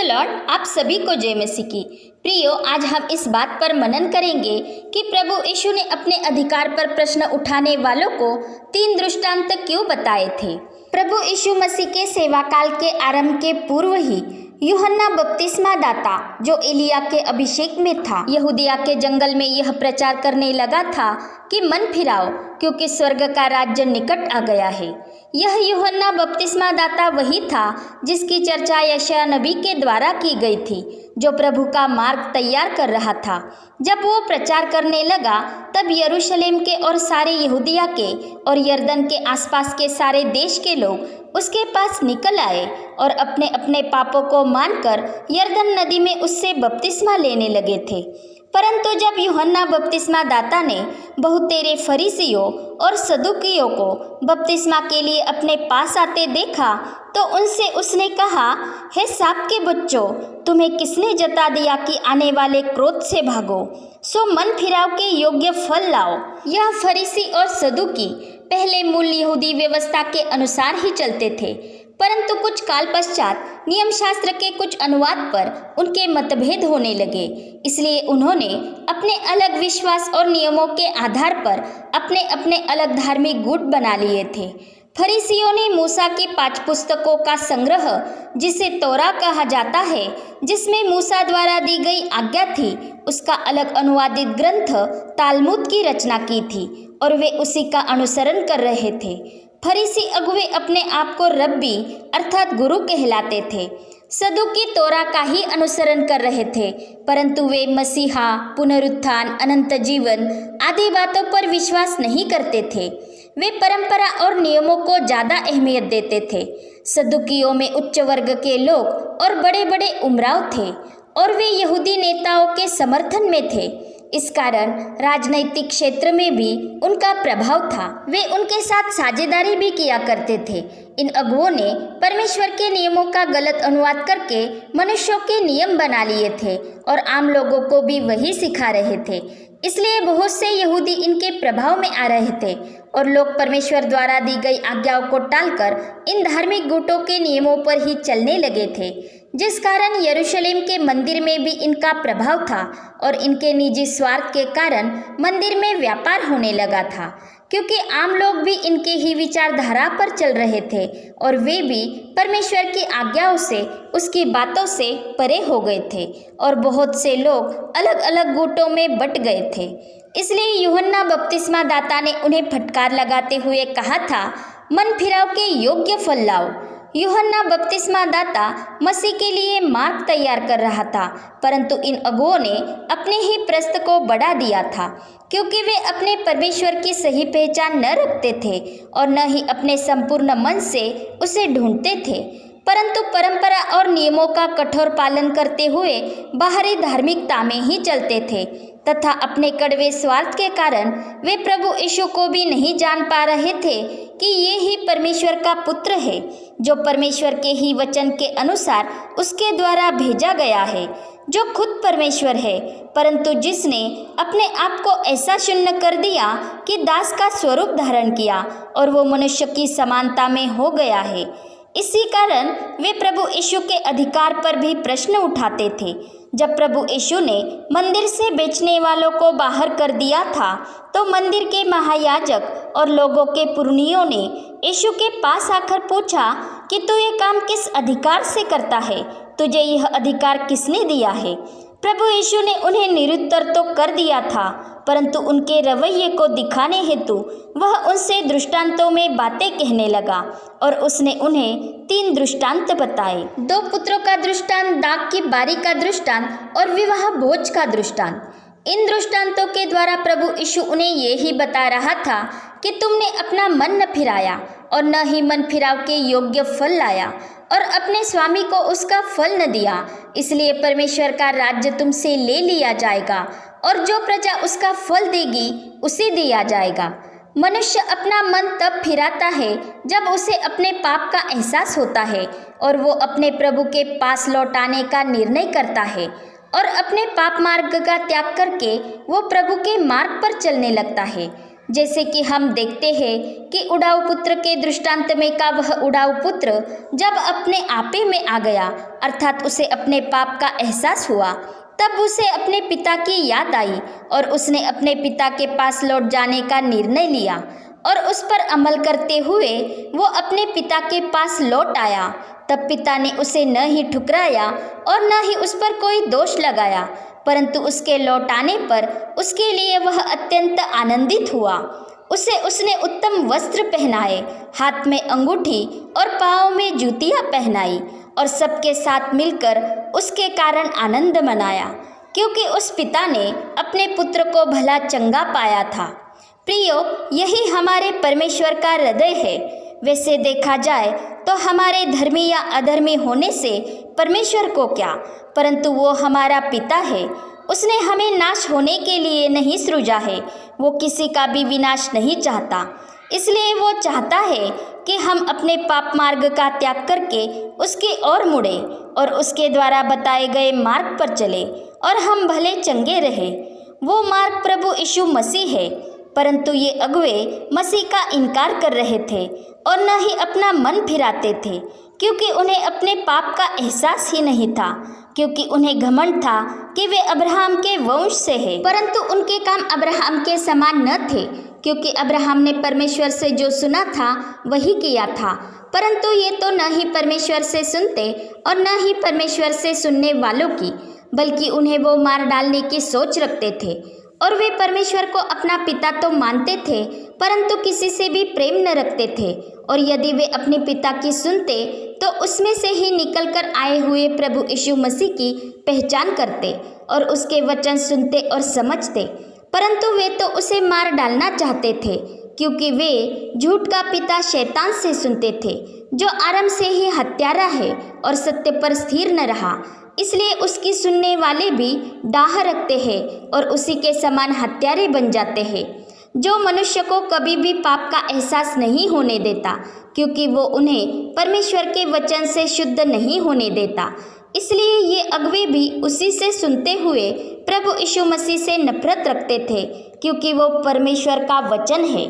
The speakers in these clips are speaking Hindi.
लॉर्ड, आप सभी को जय मसीह की। प्रियो, आज हम इस बात पर मनन करेंगे कि प्रभु यीशु ने अपने अधिकार पर प्रश्न उठाने वालों को 3 दृष्टांत क्यों बताए थे। प्रभु यीशु मसीह के सेवा काल के आरंभ के पूर्व ही यूहन्ना बपतिस्मा दाता, जो एलिया के अभिषेक में था, यहूदिया के जंगल में यह प्रचार करने लगा था कि मन फिराओ, क्योंकि स्वर्ग का राज्य निकट आ गया है। यह यूहन्ना बपतिस्मा दाता वही था जिसकी चर्चा यशायाह नबी के द्वारा की गई थी, जो प्रभु का मार्ग तैयार कर रहा था। जब वो प्रचार करने लगा, तब यरूशलेम के और सारे यहूदिया के और यरदन के आसपास के सारे देश के लोग उसके पास निकल आए और अपने अपने पापों को मानकर यरदन नदी में उससे बपतिस्मा लेने लगे थे। परंतु जब यूहन्ना बपतिस्मा दाता ने बहुतेरे फरीसियों और सदुकियों को बपतिस्मा के लिए अपने पास आते देखा, तो उनसे उसने कहा, हे साप के बच्चों, तुम्हें किसने जता दिया कि आने वाले क्रोध से भागो, सो मन फिराव के योग्य फल लाओ। यह फरीसी और सदुकी पहले मूल यहूदी व्यवस्था के अनुसार ही चलते थे, परंतु कुछ काल पश्चात नियम शास्त्र के कुछ अनुवाद पर उनके मतभेद होने लगे। इसलिए उन्होंने अपने अलग विश्वास और नियमों के आधार पर अपने अपने अलग धार्मिक गुट बना लिए थे। फरीसियों ने मूसा की 5 पुस्तकों का संग्रह, जिसे तौरा कहा जाता है, जिसमें मूसा द्वारा दी गई आज्ञा थी, उसका अलग अनुवादित ग्रंथ तालमुद की रचना की थी और वे उसी का अनुसरण कर रहे थे। फरीसी अगुवे अपने आप को रब्बी अर्थात गुरु कहलाते थे। सदुकी तोरा का ही अनुसरण कर रहे थे, परंतु वे मसीहा, पुनरुत्थान, अनंत जीवन आदि बातों पर विश्वास नहीं करते थे। वे परंपरा और नियमों को ज़्यादा अहमियत देते थे। सदुकियों में उच्च वर्ग के लोग और बड़े बड़े उमराव थे और वे यहूदी नेताओं के समर्थन में थे। इस कारण राजनैतिक क्षेत्र में भी उनका प्रभाव था। वे उनके साथ साझेदारी भी किया करते थे। इन अगुओं ने परमेश्वर के नियमों का गलत अनुवाद करके मनुष्यों के नियम बना लिए थे और आम लोगों को भी वही सिखा रहे थे। इसलिए बहुत से यहूदी इनके प्रभाव में आ रहे थे और लोग परमेश्वर द्वारा दी गई आज्ञाओं को टालकर इन धार्मिक गुटों के नियमों पर ही चलने लगे थे, जिस कारण यरूशलेम के मंदिर में भी इनका प्रभाव था और इनके निजी स्वार्थ के कारण मंदिर में व्यापार होने लगा था, क्योंकि आम लोग भी इनके ही विचारधारा पर चल रहे थे और वे भी परमेश्वर की आज्ञाओं से, उसकी बातों से परे हो गए थे और बहुत से लोग अलग अलग गुटों में बट गए थे। इसलिए यूहन्ना बपतिस्मा दाता ने उन्हें फटकार लगाते हुए कहा था, मन फिराव के योग्य फल लाओ। यूहन्ना बपतिस्मा दाता मसीह के लिए मार्ग तैयार कर रहा था, परंतु इन अगुओं ने अपने ही प्रस्त को बढ़ा दिया था, क्योंकि वे अपने परमेश्वर की सही पहचान न रखते थे और न ही अपने संपूर्ण मन से उसे ढूंढते थे, परंतु परंपरा और नियमों का कठोर पालन करते हुए बाहरी धार्मिकता में ही चलते थे तथा अपने कड़वे स्वार्थ के कारण वे प्रभु यीशु को भी नहीं जान पा रहे थे कि ये ही परमेश्वर का पुत्र है, जो परमेश्वर के ही वचन के अनुसार उसके द्वारा भेजा गया है, जो खुद परमेश्वर है, परंतु जिसने अपने आप को ऐसा शून्य कर दिया कि दास का स्वरूप धारण किया और वो मनुष्य की समानता में हो गया है। इसी कारण वे प्रभु यीशु के अधिकार पर भी प्रश्न उठाते थे। जब प्रभु यीशु ने मंदिर से बेचने वालों को बाहर कर दिया था, तो मंदिर के महायाजक और लोगों के पुरनियों ने यीशु के पास आकर पूछा कि तू ये काम किस अधिकार से करता है, तुझे यह अधिकार किसने दिया है। प्रभु यीशु ने उन्हें निरुत्तर तो कर दिया था, परंतु उनके रवैये को दिखाने हेतु वह उनसे दृष्टांतों में बातें कहने लगा और उसने उन्हें 3 दृष्टांत बताए। 2 पुत्रों का दृष्टांत, दाख की बारी का दृष्टांत और विवाह भोज का दृष्टांत। इन दृष्टांतों के द्वारा प्रभु यीशु उन्हें ये ही बता रहा था कि तुमने अपना मन न फिराया और न ही मन फिराव के योग्य फल लाया और अपने स्वामी को उसका फल न दिया, इसलिए परमेश्वर का राज्य तुमसे ले लिया जाएगा और जो प्रजा उसका फल देगी उसे दिया जाएगा। मनुष्य अपना मन तब फिराता है जब उसे अपने पाप का एहसास होता है और वो अपने प्रभु के पास लौट आने का निर्णय करता है और अपने पाप मार्ग का त्याग करके वो प्रभु के मार्ग पर चलने लगता है। जैसे कि हम देखते हैं कि उड़ाऊ पुत्र के दृष्टांत में का वह उड़ाऊ पुत्र जब अपने आपे में आ गया, अर्थात उसे अपने पाप का एहसास हुआ, तब उसे अपने पिता की याद आई और उसने अपने पिता के पास लौट जाने का निर्णय लिया और उस पर अमल करते हुए वो अपने पिता के पास लौट आया। तब पिता ने उसे न ही ठुकराया और न ही उस पर कोई दोष लगाया, परंतु उसके लौट आने पर उसके लिए वह अत्यंत आनंदित हुआ। उसने उत्तम वस्त्र पहनाए, हाथ में अंगूठी और पाँव में जूतियाँ पहनाई और सबके साथ मिलकर उसके कारण आनंद मनाया, क्योंकि उस पिता ने अपने पुत्र को भला चंगा पाया था। प्रियो, यही हमारे परमेश्वर का हृदय है। वैसे देखा जाए तो हमारे धर्मी या अधर्मी होने से परमेश्वर को क्या, परंतु वो हमारा पिता है। उसने हमें नाश होने के लिए नहीं सृजा है। वो किसी का भी विनाश नहीं चाहता, इसलिए वो चाहता है कि हम अपने पाप मार्ग का त्याग करके उसकी ओर मुड़े और उसके द्वारा बताए गए मार्ग पर चले और हम भले चंगे रहे। वो मार्ग प्रभु यीशु मसीह है, परंतु ये अगुवे मसीह का इनकार कर रहे थे और न ही अपना मन फिराते थे, क्योंकि उन्हें अपने पाप का एहसास ही नहीं था, क्योंकि उन्हें घमंड था कि वे अब्राहम के वंश से हैं। परंतु उनके काम अब्राहम के समान न थे, क्योंकि अब्राहम ने परमेश्वर से जो सुना था वही किया था। परंतु ये तो न ही परमेश्वर से सुनते और न ही परमेश्वर से सुनने वालों की, बल्कि उन्हें वो मार डालने की सोच रखते थे। और वे परमेश्वर को अपना पिता तो मानते थे, परंतु किसी से भी प्रेम न रखते थे। और यदि वे अपने पिता की सुनते तो उसमें से ही निकलकर आए हुए प्रभु यीशु मसीह की पहचान करते और उसके वचन सुनते और समझते। परंतु वे तो उसे मार डालना चाहते थे, क्योंकि वे झूठ का पिता शैतान से सुनते थे, जो आरंभ से ही हत्यारा है और सत्य पर स्थिर न रहा। इसलिए उसकी सुनने वाले भी डाह रखते हैं और उसी के समान हत्यारे बन जाते हैं, जो मनुष्य को कभी भी पाप का एहसास नहीं होने देता, क्योंकि वो उन्हें परमेश्वर के वचन से शुद्ध नहीं होने देता। इसलिए ये अगुवे भी उसी से सुनते हुए प्रभु यीशु मसीह से नफरत रखते थे, क्योंकि वो परमेश्वर का वचन है।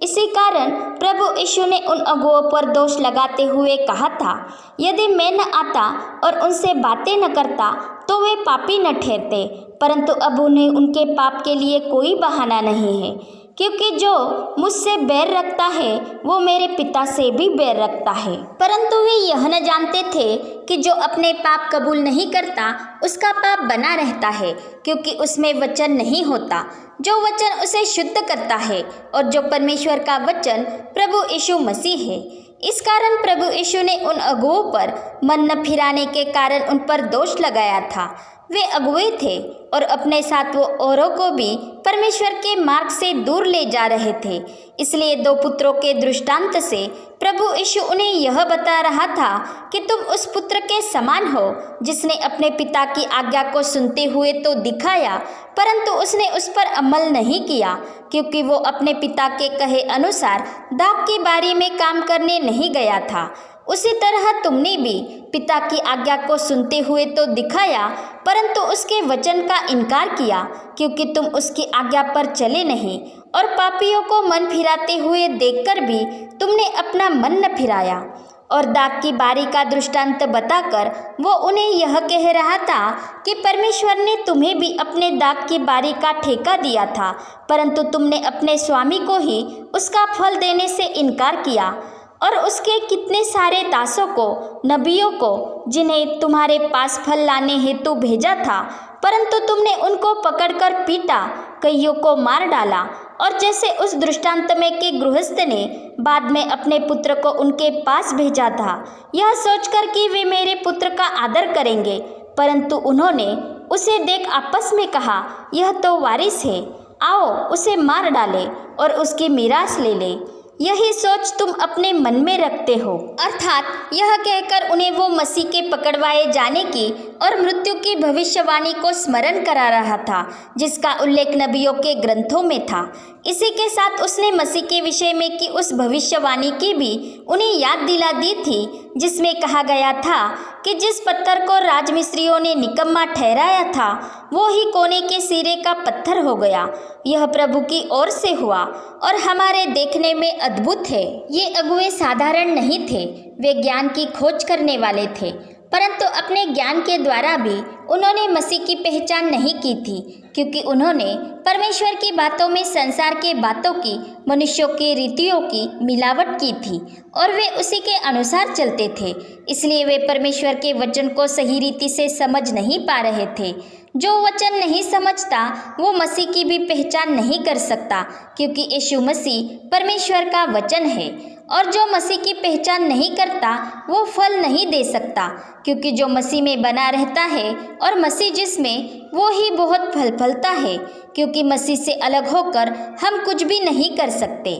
इसी कारण प्रभु यीशु ने उन अगुवों पर दोष लगाते हुए कहा था, यदि मैं न आता और उनसे बातें न करता तो वे पापी न ठहरते, परंतु अब उन्हें उनके पाप के लिए कोई बहाना नहीं है, क्योंकि जो मुझसे बैर रखता है वो मेरे पिता से भी बैर रखता है। परंतु वे यह न जानते थे कि जो अपने पाप कबूल नहीं करता उसका पाप बना रहता है, क्योंकि उसमें वचन नहीं होता जो वचन उसे शुद्ध करता है, और जो परमेश्वर का वचन प्रभु यीशु मसीह है। इस कारण प्रभु यीशु ने उन अगुवों पर मन न फिराने के कारण उन पर दोष लगाया था। वे अगुवे थे और अपने साथ वो औरों को भी परमेश्वर के मार्ग से दूर ले जा रहे थे। इसलिए दो पुत्रों के दृष्टांत से प्रभु यीशु उन्हें यह बता रहा था कि तुम उस पुत्र के समान हो जिसने अपने पिता की आज्ञा को सुनते हुए तो दिखाया, परंतु उसने उस पर अमल नहीं किया, क्योंकि वो अपने पिता के कहे अनुसार दाख की बारी में काम करने नहीं गया था। उसी तरह तुमने भी पिता की आज्ञा को सुनते हुए तो दिखाया, परंतु उसके वचन का इनकार किया, क्योंकि तुम उसकी आज्ञा पर चले नहीं। और पापियों को मन फिराते हुए देखकर भी तुमने अपना मन न फिराया। और दाख की बारी का दृष्टांत बताकर वो उन्हें यह कह रहा था कि परमेश्वर ने तुम्हें भी अपने दाख की बारी का ठेका दिया था, परंतु तुमने अपने स्वामी को ही उसका फल देने से इनकार किया। और उसके कितने सारे दासों को, नबियों को, जिन्हें तुम्हारे पास फल लाने हेतु भेजा था, परंतु तुमने उनको पकड़कर पीटा, कईयों को मार डाला। और जैसे उस दृष्टांत में कि गृहस्थ ने बाद में अपने पुत्र को उनके पास भेजा था, यह सोचकर कि वे मेरे पुत्र का आदर करेंगे, परंतु उन्होंने उसे देख आपस में कहा, यह तो वारिस है, आओ उसे मार डालें और उसकी मीरास ले लें। यही सोच तुम अपने मन में रखते हो। अर्थात यह कहकर उन्हें वो मसीह के पकड़वाए जाने की और मृत्यु की भविष्यवाणी को स्मरण करा रहा था, जिसका उल्लेख नबियों के ग्रंथों में था। इसी के साथ उसने मसीह के विषय में की उस भविष्यवाणी की भी उन्हें याद दिला दी थी, जिसमें कहा गया था कि जिस पत्थर को राजमिस्त्रियों ने निकम्मा ठहराया था, वो ही कोने के सिरे का पत्थर हो गया। यह प्रभु की ओर से हुआ और हमारे देखने में अद्भुत है। ये अगुवे साधारण नहीं थे, वे ज्ञान की खोज करने वाले थे, परंतु अपने ज्ञान के द्वारा भी उन्होंने मसीह की पहचान नहीं की थी, क्योंकि उन्होंने परमेश्वर की बातों में संसार के बातों की, मनुष्यों की रीतियों की मिलावट की थी और वे उसी के अनुसार चलते थे। इसलिए वे परमेश्वर के वचन को सही रीति से समझ नहीं पा रहे थे। जो वचन नहीं समझता वो मसीह की भी पहचान नहीं कर सकता, क्योंकि यीशु मसीह परमेश्वर का वचन है। और जो मसीह की पहचान नहीं करता वो फल नहीं दे सकता, क्योंकि जो मसीह में बना रहता है और मसीह जिसमें, वो ही बहुत फल फलता है। क्योंकि मसीह से अलग होकर हम कुछ भी नहीं कर सकते,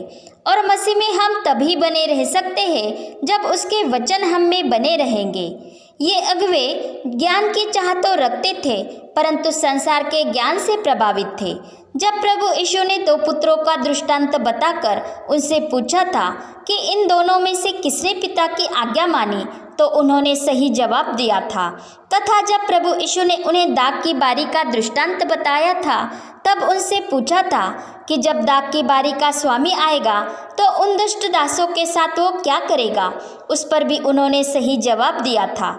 और मसीह में हम तभी बने रह सकते हैं जब उसके वचन हम में बने रहेंगे। ये अगुवे ज्ञान की चाह तो रखते थे, परंतु संसार के ज्ञान से प्रभावित थे। जब प्रभु यीशु ने दो पुत्रों का दृष्टांत बताकर उनसे पूछा था कि इन दोनों में से किसने पिता की आज्ञा मानी, तो उन्होंने सही जवाब दिया था। तथा जब प्रभु यीशु ने उन्हें दाख की बारी का दृष्टांत बताया था, तब उनसे पूछा था कि जब दाख की बारी का स्वामी आएगा तो उन दुष्ट दासों के साथ वो क्या करेगा। उस पर भी उन्होंने सही जवाब दिया था।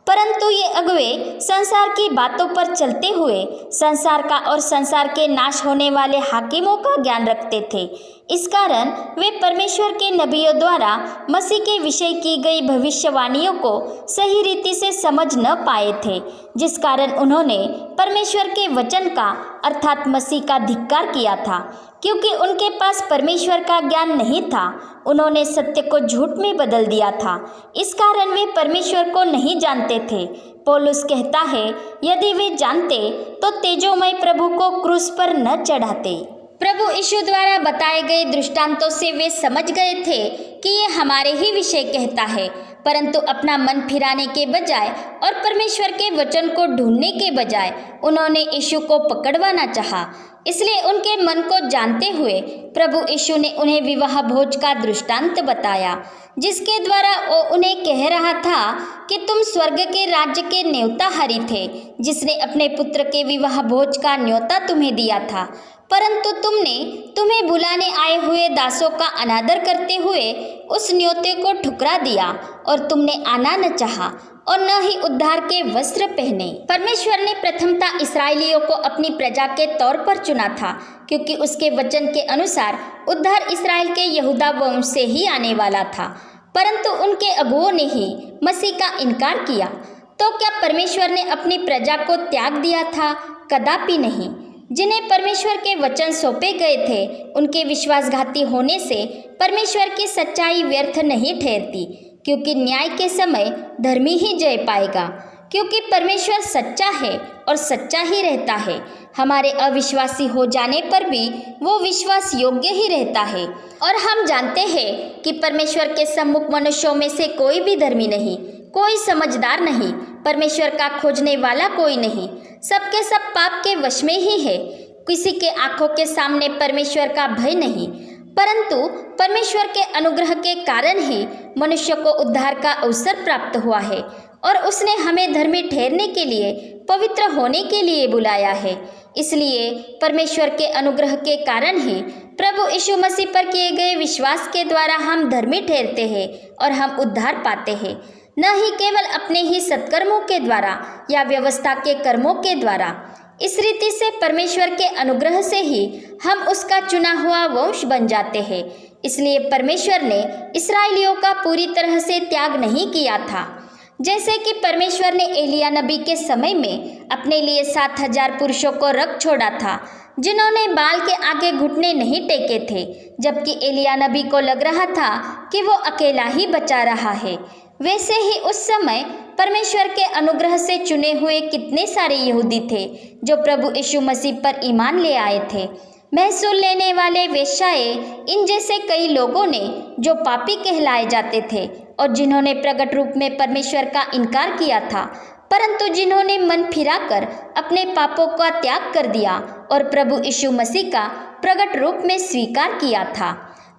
परंतु ये अगुवे संसार की बातों पर चलते हुए संसार का और संसार के नाश होने वाले हाकिमों का ज्ञान रखते थे। इस कारण वे परमेश्वर के नबियों द्वारा मसीह के विषय की गई भविष्यवाणियों को सही रीति से समझ न पाए थे, जिस कारण उन्होंने परमेश्वर के वचन का अर्थात मसीह का धिक्कार किया था। क्योंकि उनके पास परमेश्वर का ज्ञान नहीं था, उन्होंने सत्य को झूठ में बदल दिया था। इस कारण वे परमेश्वर को नहीं जानते थे। पौलुस कहता है, यदि वे जानते तो तेजोमय प्रभु को क्रूस पर न चढ़ाते। प्रभु यीशु द्वारा बताए गए दृष्टांतों से वे समझ गए थे कि ये हमारे ही विषय कहता है, परंतु अपना मन फिराने के बजाय और परमेश्वर के वचन को ढूंढने के बजाय उन्होंने यीशु को पकड़वाना चाहा। इसलिए उनके मन को जानते हुए प्रभु यीशु ने उन्हें विवाह भोज का दृष्टांत बताया, जिसके द्वारा वो उन्हें कह रहा था कि तुम स्वर्ग के राज्य के न्योताहारी थे, जिसने अपने पुत्र के विवाह भोज का न्योता तुम्हें दिया था। परंतु तुम्हें बुलाने आए हुए दासों का अनादर करते हुए उस न्योते को ठुकरा दिया, और तुमने आना न चाहा और न ही उद्धार के वस्त्र पहने। परमेश्वर ने प्रथमता इस्राएलियों को अपनी प्रजा के तौर पर चुना था, क्योंकि उसके वचन के अनुसार उद्धार इस्राएल के यहूदा वंश से ही आने वाला था। परंतु उनके अगुओं ने ही मसीह का इनकार किया। तो क्या परमेश्वर ने अपनी प्रजा को त्याग दिया था? कदापि नहीं। जिन्हें परमेश्वर के वचन सौंपे गए थे, उनके विश्वासघाती होने से परमेश्वर की सच्चाई व्यर्थ नहीं ठहरती, क्योंकि न्याय के समय धर्मी ही जय पाएगा। क्योंकि परमेश्वर सच्चा है और सच्चा ही रहता है। हमारे अविश्वासी हो जाने पर भी वो विश्वास योग्य ही रहता है। और हम जानते हैं कि परमेश्वर के सम्मुख मनुष्यों में से कोई भी धर्मी नहीं, कोई समझदार नहीं, परमेश्वर का खोजने वाला कोई नहीं। सबके सब पाप के वश में ही है। किसी के आंखों के सामने परमेश्वर का भय नहीं, परंतु परमेश्वर के अनुग्रह के कारण ही मनुष्य को उद्धार का अवसर प्राप्त हुआ है, और उसने हमें धर्मी ठहरने के लिए, पवित्र होने के लिए बुलाया है। इसलिए परमेश्वर के अनुग्रह के कारण ही प्रभु यीशु मसीह पर किए गए विश्वास के द्वारा हम धर्मी ठहरते हैं और हम उद्धार पाते हैं, न ही केवल अपने ही सत्कर्मों के द्वारा या व्यवस्था के कर्मों के द्वारा। इस रीति से परमेश्वर के अनुग्रह से ही हम उसका चुना हुआ वंश बन जाते हैं। इसलिए परमेश्वर ने इस्राएलियों का पूरी तरह से त्याग नहीं किया था। जैसे कि परमेश्वर ने एलिया नबी के समय में अपने लिए 7,000 पुरुषों को रख छोड़ा था, जिन्होंने बाल के आगे घुटने नहीं टेके थे, जबकि एलिया नबी को लग रहा था कि वो अकेला ही बचा रहा है। वैसे ही उस समय परमेश्वर के अनुग्रह से चुने हुए कितने सारे यहूदी थे जो प्रभु यीशु मसीह पर ईमान ले आए थे। महसूल लेने वाले वेश्याएं, इन जैसे कई लोगों ने जो पापी कहलाए जाते थे और जिन्होंने प्रकट रूप में परमेश्वर का इनकार किया था, परंतु जिन्होंने मन फिराकर अपने पापों का त्याग कर दिया और प्रभु यीशु मसीह का प्रकट रूप में स्वीकार किया था।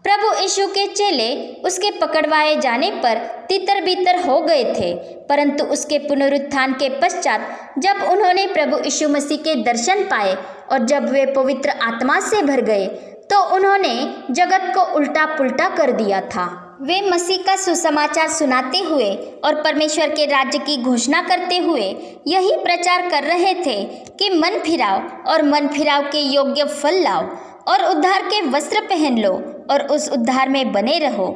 प्रभु यीशु के चेले उसके पकड़वाए जाने पर तितर बितर हो गए थे, परंतु उसके पुनरुत्थान के पश्चात जब उन्होंने प्रभु यीशु मसीह के दर्शन पाए और जब वे पवित्र आत्मा से भर गए तो उन्होंने जगत को उल्टा पुल्टा कर दिया था। वे मसीह का सुसमाचार सुनाते हुए और परमेश्वर के राज्य की घोषणा करते हुए यही प्रचार कर रहे थे कि मन फिराओ और मन फिराव के योग्य फल लाओ और उद्धार के वस्त्र पहन लो और उस उद्धार में बने रहो,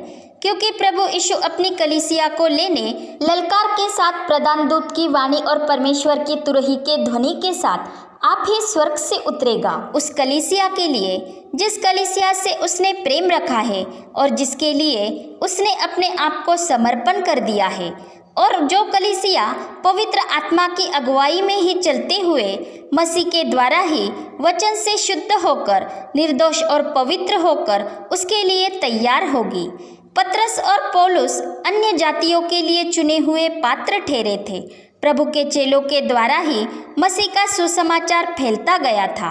क्योंकि प्रभु यीशु अपनी कलीसिया को लेने ललकार के साथ प्रधान दूत की वाणी और परमेश्वर की तुरही के ध्वनि के साथ आप ही स्वर्ग से उतरेगा। उस कलीसिया के लिए जिस कलीसिया से उसने प्रेम रखा है और जिसके लिए उसने अपने आप को समर्पण कर दिया है, और जो कलीसिया पवित्र आत्मा की अगुवाई में ही चलते हुए मसीह के द्वारा ही वचन से शुद्ध होकर निर्दोष और पवित्र होकर उसके लिए तैयार होगी। पतरस और पौलुस अन्य जातियों के लिए चुने हुए पात्र ठहरे थे। प्रभु के चेलों के द्वारा ही मसीह का सुसमाचार फैलता गया था,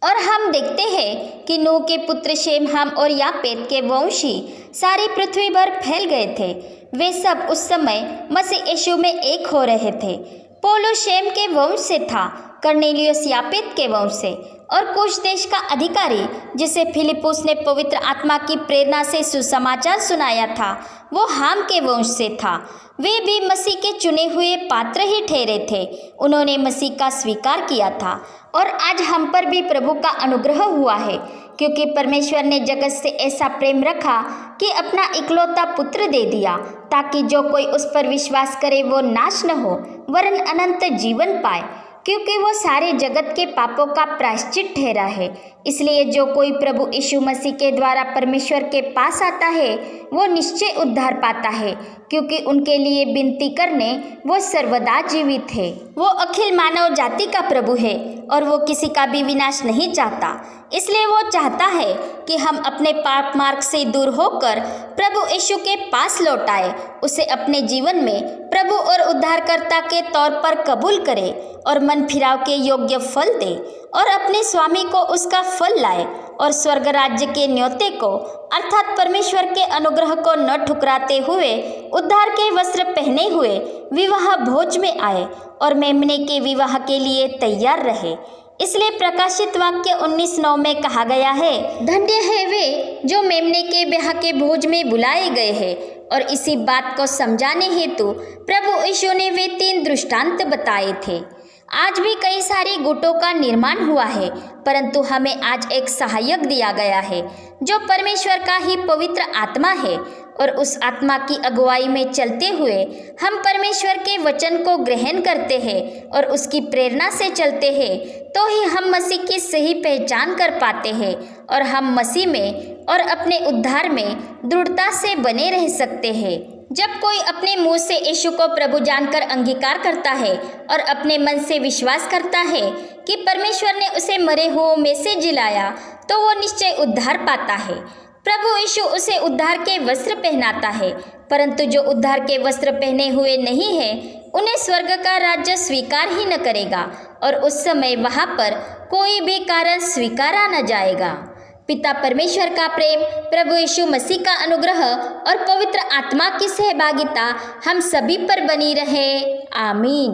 और हम देखते हैं कि नूह के पुत्र शेम, हाम और यापेत के वंशी सारी पृथ्वी भर फैल गए थे। वे सब उस समय मसीह यीशु में एक हो रहे थे। पौलुस शेम के वंश से था, कर्नेलियुस यापेत के वंश से, और कुश देश का अधिकारी जिसे फिलिपुस ने पवित्र आत्मा की प्रेरणा से सुसमाचार सुनाया था, वो हाम के वंश से था। वे भी मसीह के चुने हुए पात्र ही ठहरे थे। उन्होंने मसीह का स्वीकार किया था, और आज हम पर भी प्रभु का अनुग्रह हुआ है, क्योंकि परमेश्वर ने जगत से ऐसा प्रेम रखा कि अपना इकलौता पुत्र दे दिया, ताकि जो कोई उस पर विश्वास करे वो नाश न हो वरन अनंत जीवन पाए, क्योंकि वो सारे जगत के पापों का प्रायश्चित ठहरा है। इसलिए जो कोई प्रभु यीशु मसीह के द्वारा परमेश्वर के पास आता है वो निश्चय उद्धार पाता है, क्योंकि उनके लिए विनती करने वो सर्वदा जीवित है। वो अखिल मानव जाति का प्रभु है और वो किसी का भी विनाश नहीं चाहता। इसलिए वो चाहता है कि हम अपने पाप मार्ग से दूर होकर प्रभु यीशु के पास लौट आए, उसे अपने जीवन में प्रभु और उद्धारकर्ता के तौर पर कबूल करे और मन फिराव के योग्य फल दे और अपने स्वामी को उसका फल लाए, और स्वर्ग राज्य के न्योते को अर्थात परमेश्वर के अनुग्रह को न ठुकराते हुए उद्धार के वस्त्र पहने हुए विवाह भोज में आए और मेमने के विवाह के लिए तैयार रहे। इसलिए प्रकाशित वाक्य 19:9 में कहा गया है, धन्य है वे जो मेमने के ब्याह के भोज में बुलाए गए हैं। और इसी बात को समझाने हेतु प्रभु यीशु ने वे 3 दृष्टांत बताए थे। आज भी कई सारे गुटों का निर्माण हुआ है, परंतु हमें आज एक सहायक दिया गया है जो परमेश्वर का ही पवित्र आत्मा है, और उस आत्मा की अगुवाई में चलते हुए हम परमेश्वर के वचन को ग्रहण करते हैं और उसकी प्रेरणा से चलते हैं, तो ही हम मसीह की सही पहचान कर पाते हैं और हम मसीह में और अपने उद्धार में दृढ़ता से बने रह सकते हैं। जब कोई अपने मुंह से यीशु को प्रभु जानकर अंगीकार करता है और अपने मन से विश्वास करता है कि परमेश्वर ने उसे मरे हुओं में से जिलाया, तो वो निश्चय उद्धार पाता है। प्रभु यीशु उसे उद्धार के वस्त्र पहनाता है, परंतु जो उद्धार के वस्त्र पहने हुए नहीं है उन्हें स्वर्ग का राज्य स्वीकार ही न करेगा, और उस समय वहाँ पर कोई भी कारण स्वीकारा न जाएगा। पिता परमेश्वर का प्रेम, प्रभु यीशु मसीह का अनुग्रह और पवित्र आत्मा की सहभागिता हम सभी पर बनी रहे। आमीन।